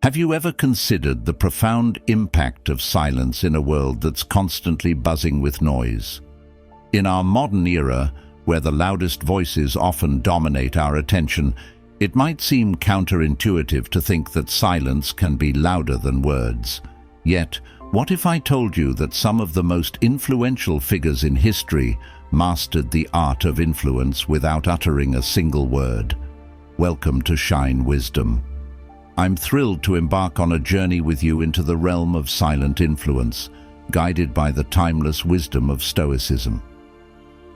Have you ever considered the profound impact of silence in a world that's constantly buzzing with noise? In our modern era, where the loudest voices often dominate our attention, it might seem counterintuitive to think that silence can be louder than words. Yet, what if I told you that some of the most influential figures in history mastered the art of influence without uttering a single word? Welcome to Shine Wisdom. I'm thrilled to embark on a journey with you into the realm of silent influence, guided by the timeless wisdom of Stoicism.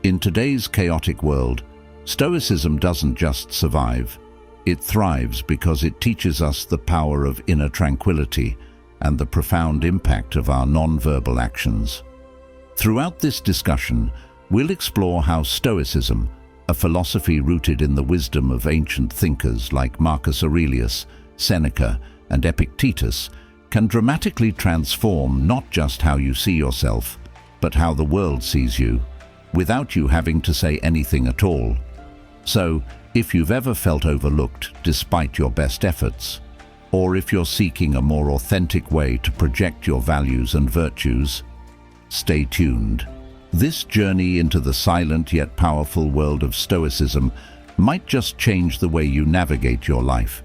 In today's chaotic world, Stoicism doesn't just survive. It thrives because it teaches us the power of inner tranquility and the profound impact of our non-verbal actions. Throughout this discussion, we'll explore how Stoicism, a philosophy rooted in the wisdom of ancient thinkers like Marcus Aurelius, Seneca, and Epictetus, can dramatically transform not just how you see yourself, but how the world sees you, without you having to say anything at all. So, if you've ever felt overlooked despite your best efforts, or if you're seeking a more authentic way to project your values and virtues, stay tuned. This journey into the silent yet powerful world of Stoicism might just change the way you navigate your life.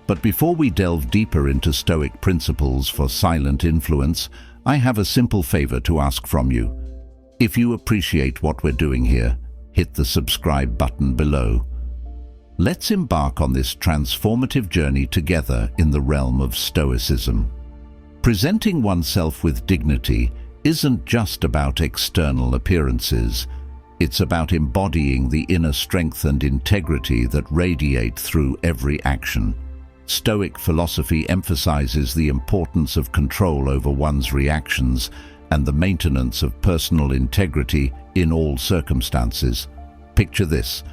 But before we delve deeper into Stoic principles for silent influence, I have a simple favor to ask from you. If you appreciate what we're doing here, hit the subscribe button below. Let's embark on this transformative journey together in the realm of Stoicism. Presenting oneself with dignity isn't just about external appearances. It's about embodying the inner strength and integrity that radiate through every action. Stoic philosophy emphasizes the importance of control over one's reactions and the maintenance of personal integrity in all circumstances. Picture this: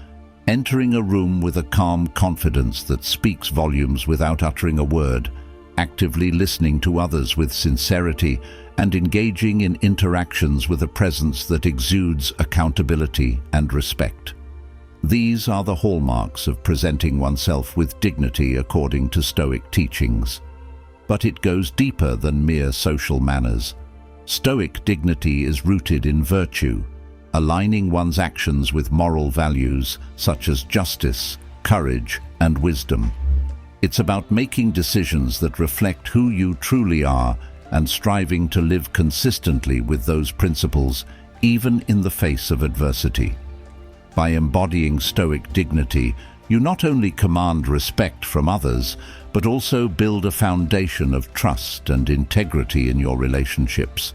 entering a room with a calm confidence that speaks volumes without uttering a word, actively listening to others with sincerity, and engaging in interactions with a presence that exudes accountability and respect. These are the hallmarks of presenting oneself with dignity according to Stoic teachings. But it goes deeper than mere social manners. Stoic dignity is rooted in virtue, aligning one's actions with moral values such as justice, courage, and wisdom. It's about making decisions that reflect who you truly are and striving to live consistently with those principles, even in the face of adversity. By embodying Stoic dignity, you not only command respect from others, but also build a foundation of trust and integrity in your relationships.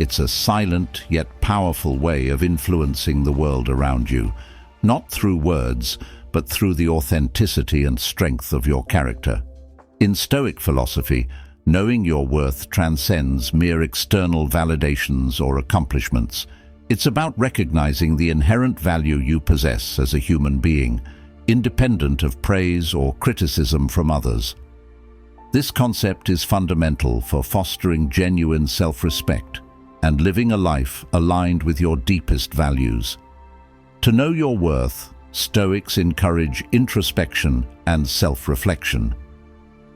It's a silent yet powerful way of influencing the world around you, not through words, but through the authenticity and strength of your character. In Stoic philosophy, knowing your worth transcends mere external validations or accomplishments. It's about recognizing the inherent value you possess as a human being, independent of praise or criticism from others. This concept is fundamental for fostering genuine self-respect and living a life aligned with your deepest values. To know your worth, Stoics encourage introspection and self-reflection.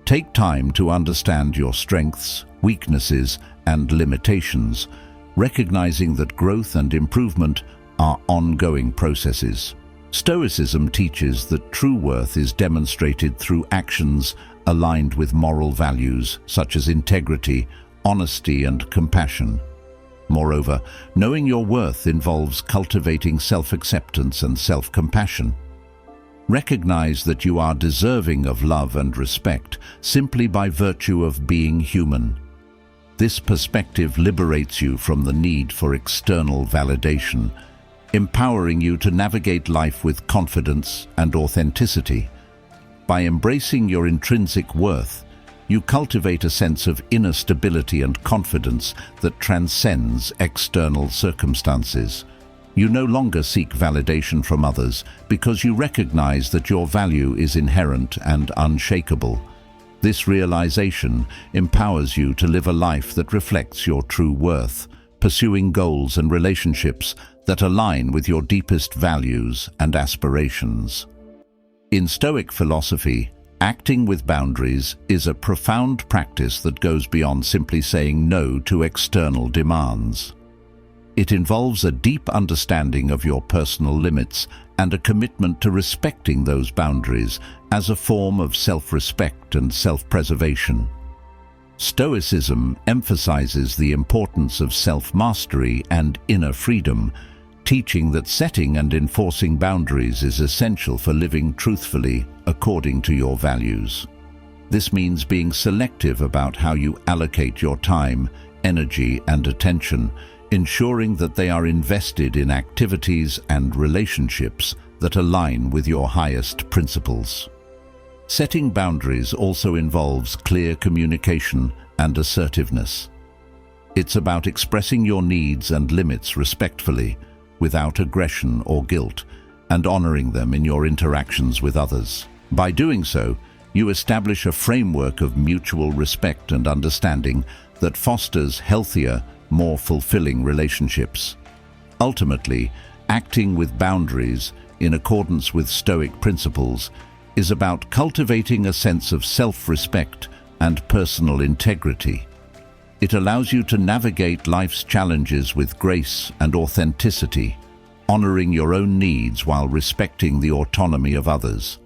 Take time to understand your strengths, weaknesses, and limitations, recognizing that growth and improvement are ongoing processes. Stoicism teaches that true worth is demonstrated through actions aligned with moral values such as integrity, honesty, and compassion. Moreover, knowing your worth involves cultivating self-acceptance and self-compassion. Recognize that you are deserving of love and respect simply by virtue of being human. This perspective liberates you from the need for external validation, empowering you to navigate life with confidence and authenticity. By embracing your intrinsic worth, you cultivate a sense of inner stability and confidence that transcends external circumstances. You no longer seek validation from others because you recognize that your value is inherent and unshakable. This realization empowers you to live a life that reflects your true worth, pursuing goals and relationships that align with your deepest values and aspirations. In Stoic philosophy, Acting with boundaries is a profound practice that goes beyond simply saying no to external demands. It involves a deep understanding of your personal limits and a commitment to respecting those boundaries as a form of self-respect and self-preservation. Stoicism emphasizes the importance of self-mastery and inner freedom, teaching that setting and enforcing boundaries is essential for living truthfully according to your values. This means being selective about how you allocate your time, energy, and attention, ensuring that they are invested in activities and relationships that align with your highest principles. Setting boundaries also involves clear communication and assertiveness. It's about expressing your needs and limits respectfully, without aggression or guilt, and honoring them in your interactions with others. By doing so, you establish a framework of mutual respect and understanding that fosters healthier, more fulfilling relationships. Ultimately, acting with boundaries in accordance with Stoic principles is about cultivating a sense of self-respect and personal integrity. It allows you to navigate life's challenges with grace and authenticity, honoring your own needs while respecting the autonomy of others.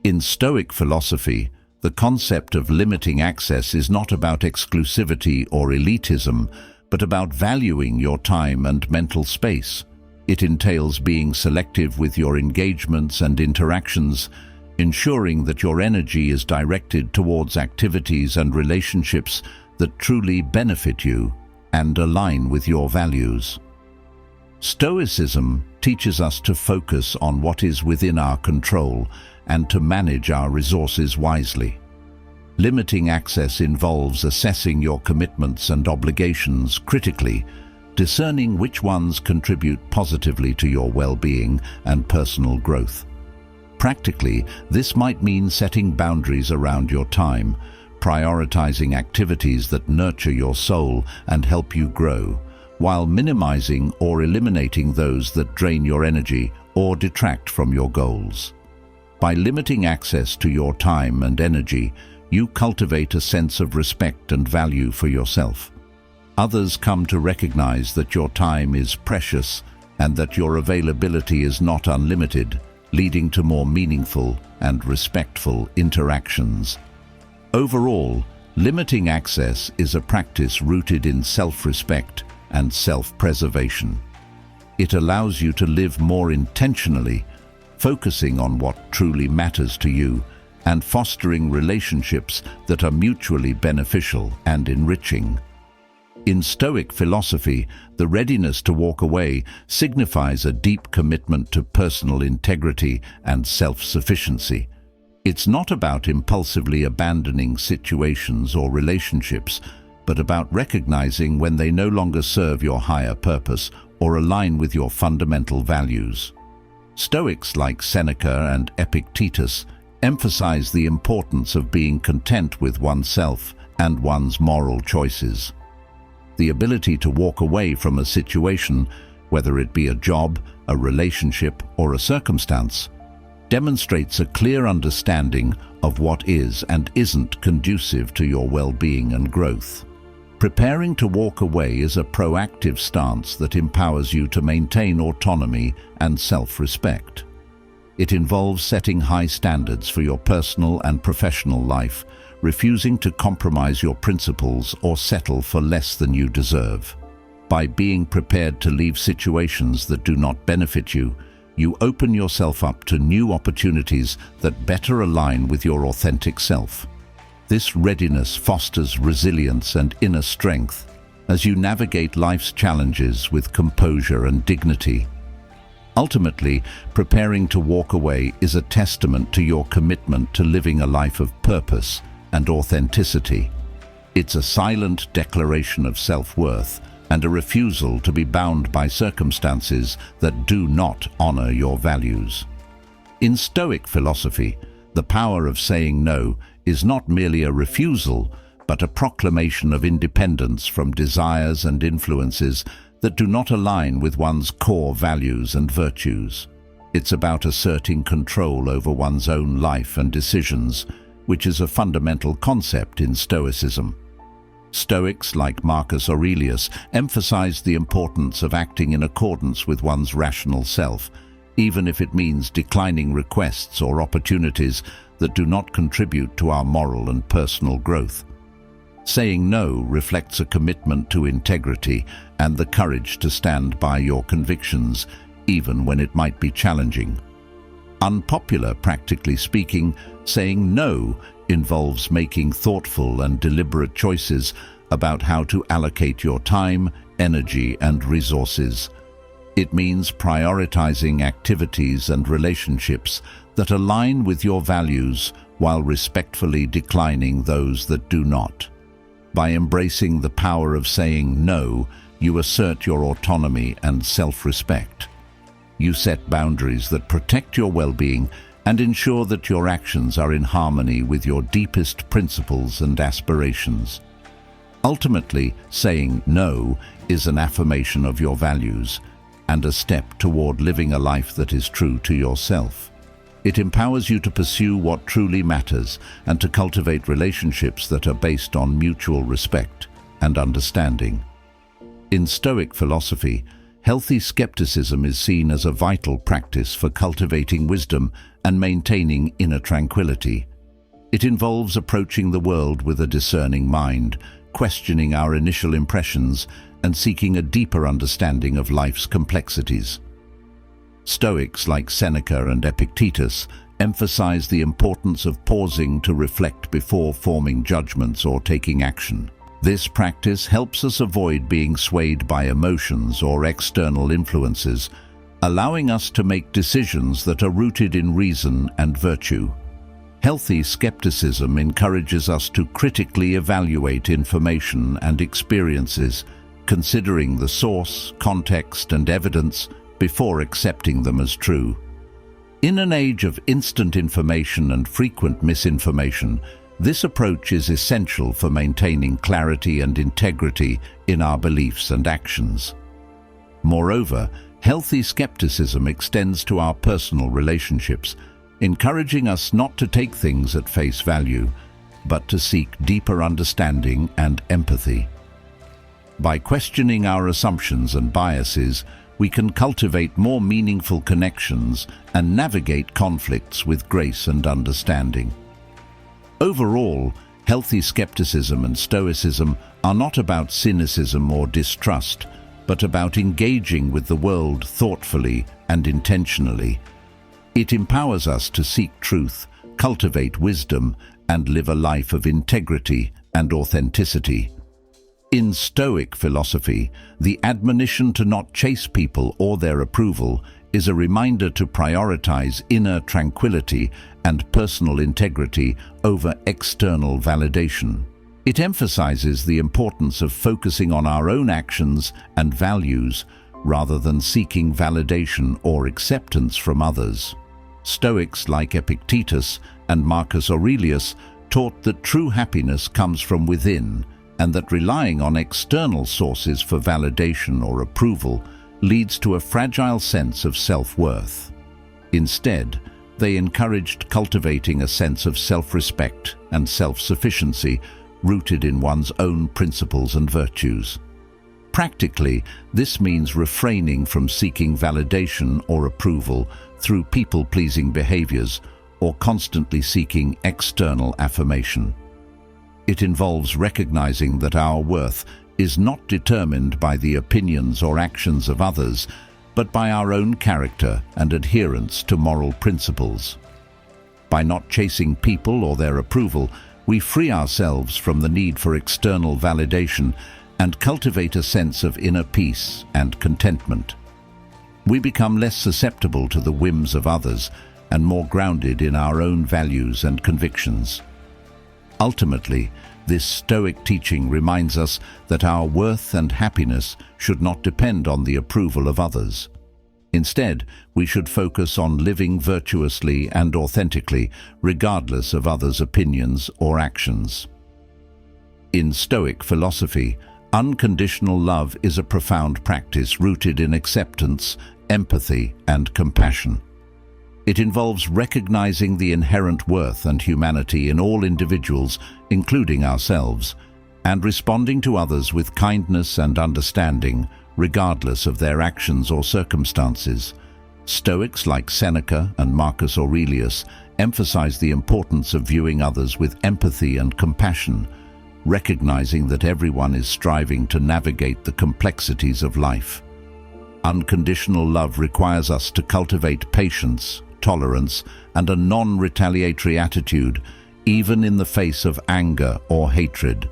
In Stoic philosophy, the concept of limiting access is not about exclusivity or elitism, but about valuing your time and mental space. It entails being selective with your engagements and interactions, ensuring that your energy is directed towards activities and relationships that truly benefit you and align with your values. Stoicism teaches us to focus on what is within our control and to manage our resources wisely. Limiting access involves assessing your commitments and obligations critically, discerning which ones contribute positively to your well-being and personal growth. Practically, this might mean setting boundaries around your time, prioritizing activities that nurture your soul and help you grow, while minimizing or eliminating those that drain your energy or detract from your goals. By limiting access to your time and energy, you cultivate a sense of respect and value for yourself. Others come to recognize that your time is precious and that your availability is not unlimited, leading to more meaningful and respectful interactions. Overall, limiting access is a practice rooted in self-respect and self-preservation. It allows you to live more intentionally, focusing on what truly matters to you and fostering relationships that are mutually beneficial and enriching. In Stoic philosophy, the readiness to walk away signifies a deep commitment to personal integrity and self-sufficiency. It's not about impulsively abandoning situations or relationships, but about recognizing when they no longer serve your higher purpose or align with your fundamental values. Stoics like Seneca and Epictetus emphasize the importance of being content with oneself and one's moral choices. The ability to walk away from a situation, whether it be a job, a relationship, or a circumstance, demonstrates a clear understanding of what is and isn't conducive to your well-being and growth. Preparing to walk away is a proactive stance that empowers you to maintain autonomy and self-respect. It involves setting high standards for your personal and professional life, refusing to compromise your principles or settle for less than you deserve. By being prepared to leave situations that do not benefit you, you open yourself up to new opportunities that better align with your authentic self. This readiness fosters resilience and inner strength as you navigate life's challenges with composure and dignity. Ultimately, preparing to walk away is a testament to your commitment to living a life of purpose and authenticity. It's a silent declaration of self-worth and a refusal to be bound by circumstances that do not honor your values. In Stoic philosophy, the power of saying no is not merely a refusal, but a proclamation of independence from desires and influences that do not align with one's core values and virtues. It's about asserting control over one's own life and decisions, which is a fundamental concept in Stoicism. Stoics like Marcus Aurelius emphasize the importance of acting in accordance with one's rational self, even if it means declining requests or opportunities that do not contribute to our moral and personal growth. Saying no reflects a commitment to integrity and the courage to stand by your convictions, even when it might be challenging. Unpopular, practically speaking, saying no involves making thoughtful and deliberate choices about how to allocate your time, energy, and resources. It means prioritizing activities and relationships that align with your values while respectfully declining those that do not. By embracing the power of saying no, you assert your autonomy and self-respect. You set boundaries that protect your well-being and ensure that your actions are in harmony with your deepest principles and aspirations. Ultimately, saying no is an affirmation of your values and a step toward living a life that is true to yourself. It empowers you to pursue what truly matters and to cultivate relationships that are based on mutual respect and understanding. In Stoic philosophy, healthy skepticism is seen as a vital practice for cultivating wisdom and maintaining inner tranquility. It involves approaching the world with a discerning mind, questioning our initial impressions, and seeking a deeper understanding of life's complexities. Stoics like Seneca and Epictetus emphasize the importance of pausing to reflect before forming judgments or taking action. This practice helps us avoid being swayed by emotions or external influences, allowing us to make decisions that are rooted in reason and virtue. Healthy skepticism encourages us to critically evaluate information and experiences, considering the source, context, and evidence before accepting them as true. In an age of instant information and frequent misinformation, this approach is essential for maintaining clarity and integrity in our beliefs and actions. Moreover, healthy skepticism extends to our personal relationships, encouraging us not to take things at face value, but to seek deeper understanding and empathy. By questioning our assumptions and biases, we can cultivate more meaningful connections and navigate conflicts with grace and understanding. Overall, healthy skepticism and stoicism are not about cynicism or distrust, but about engaging with the world thoughtfully and intentionally. It empowers us to seek truth, cultivate wisdom, and live a life of integrity and authenticity. In Stoic philosophy, the admonition to not chase people or their approval is a reminder to prioritize inner tranquility and personal integrity over external validation. It emphasizes the importance of focusing on our own actions and values rather than seeking validation or acceptance from others. Stoics like Epictetus and Marcus Aurelius taught that true happiness comes from within, and that relying on external sources for validation or approval leads to a fragile sense of self-worth. Instead, they encouraged cultivating a sense of self-respect and self-sufficiency rooted in one's own principles and virtues. Practically, this means refraining from seeking validation or approval through people-pleasing behaviors or constantly seeking external affirmation. It involves recognizing that our worth is not determined by the opinions or actions of others, but by our own character and adherence to moral principles. By not chasing people or their approval, we free ourselves from the need for external validation and cultivate a sense of inner peace and contentment. We become less susceptible to the whims of others and more grounded in our own values and convictions. Ultimately, this Stoic teaching reminds us that our worth and happiness should not depend on the approval of others. Instead, we should focus on living virtuously and authentically, regardless of others' opinions or actions. In Stoic philosophy, unconditional love is a profound practice rooted in acceptance, empathy, and compassion. It involves recognizing the inherent worth and humanity in all individuals, including ourselves, and responding to others with kindness and understanding, regardless of their actions or circumstances. Stoics like Seneca and Marcus Aurelius emphasize the importance of viewing others with empathy and compassion, recognizing that everyone is striving to navigate the complexities of life. Unconditional love requires us to cultivate patience, tolerance, and a non-retaliatory attitude, even in the face of anger or hatred.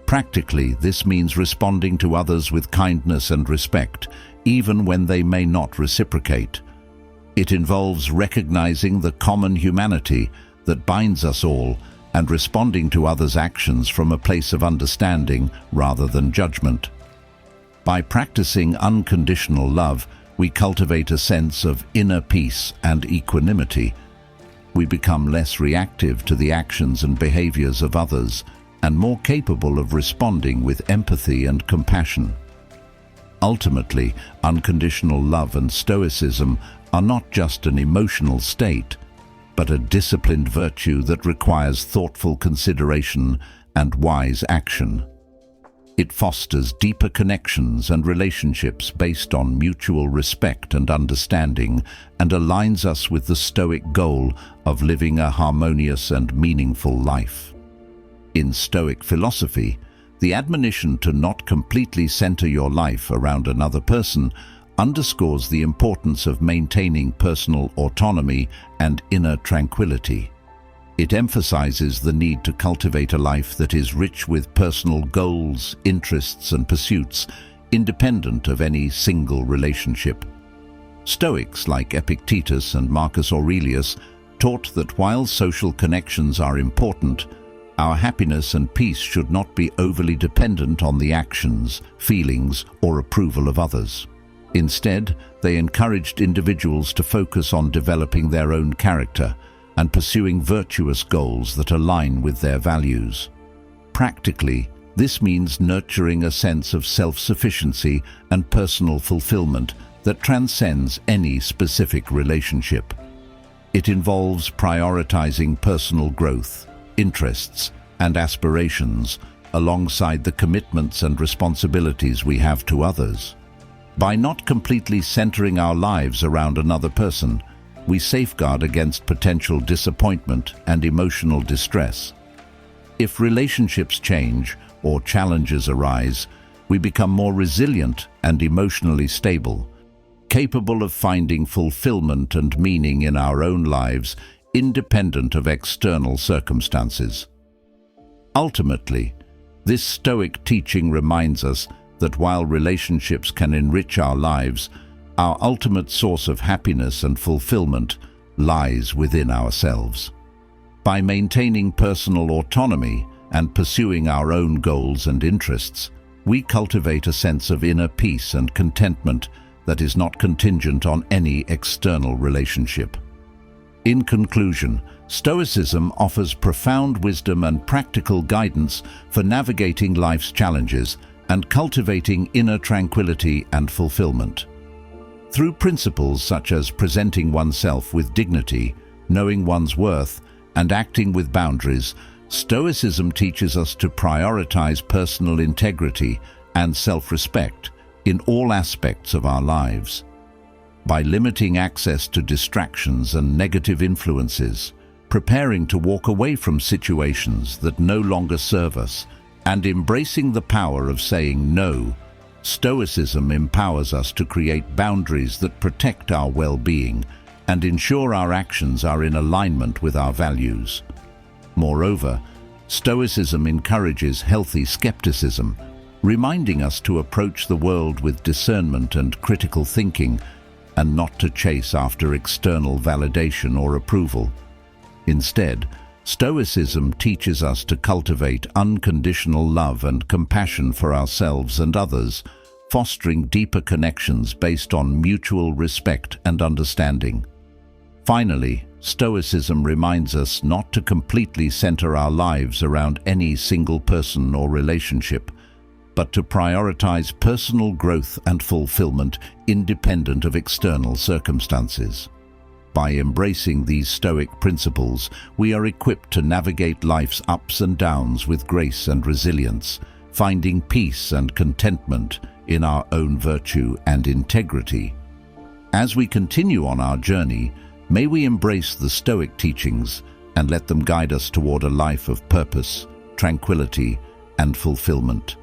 Practically, this means responding to others with kindness and respect, even when they may not reciprocate. It involves recognizing the common humanity that binds us all and responding to others' actions from a place of understanding rather than judgment. By practicing unconditional love, we cultivate a sense of inner peace and equanimity. We become less reactive to the actions and behaviors of others and more capable of responding with empathy and compassion. Ultimately, unconditional love and stoicism are not just an emotional state, but a disciplined virtue that requires thoughtful consideration and wise action. It fosters deeper connections and relationships based on mutual respect and understanding, and aligns us with the Stoic goal of living a harmonious and meaningful life. In Stoic philosophy, the admonition to not completely center your life around another person underscores the importance of maintaining personal autonomy and inner tranquility. It emphasizes the need to cultivate a life that is rich with personal goals, interests, and pursuits, independent of any single relationship. Stoics like Epictetus and Marcus Aurelius taught that while social connections are important, our happiness and peace should not be overly dependent on the actions, feelings, or approval of others. Instead, they encouraged individuals to focus on developing their own character and pursuing virtuous goals that align with their values. Practically, this means nurturing a sense of self-sufficiency and personal fulfillment that transcends any specific relationship. It involves prioritizing personal growth, interests, and aspirations alongside the commitments and responsibilities we have to others. By not completely centering our lives around another person, we safeguard against potential disappointment and emotional distress. If relationships change or challenges arise, we become more resilient and emotionally stable, capable of finding fulfillment and meaning in our own lives, independent of external circumstances. Ultimately, this Stoic teaching reminds us that while relationships can enrich our lives, our ultimate source of happiness and fulfillment lies within ourselves. By maintaining personal autonomy and pursuing our own goals and interests, we cultivate a sense of inner peace and contentment that is not contingent on any external relationship. In conclusion, Stoicism offers profound wisdom and practical guidance for navigating life's challenges and cultivating inner tranquility and fulfillment. Through principles such as presenting oneself with dignity, knowing one's worth, and acting with boundaries, Stoicism teaches us to prioritize personal integrity and self-respect in all aspects of our lives. By limiting access to distractions and negative influences, preparing to walk away from situations that no longer serve us, and embracing the power of saying no, Stoicism empowers us to create boundaries that protect our well-being and ensure our actions are in alignment with our values. Moreover, Stoicism encourages healthy skepticism, reminding us to approach the world with discernment and critical thinking, and not to chase after external validation or approval. Instead, Stoicism teaches us to cultivate unconditional love and compassion for ourselves and others, fostering deeper connections based on mutual respect and understanding. Finally, Stoicism reminds us not to completely center our lives around any single person or relationship, but to prioritize personal growth and fulfillment independent of external circumstances. By embracing these Stoic principles, we are equipped to navigate life's ups and downs with grace and resilience, finding peace and contentment in our own virtue and integrity. As we continue on our journey, may we embrace the Stoic teachings and let them guide us toward a life of purpose, tranquility, and fulfillment.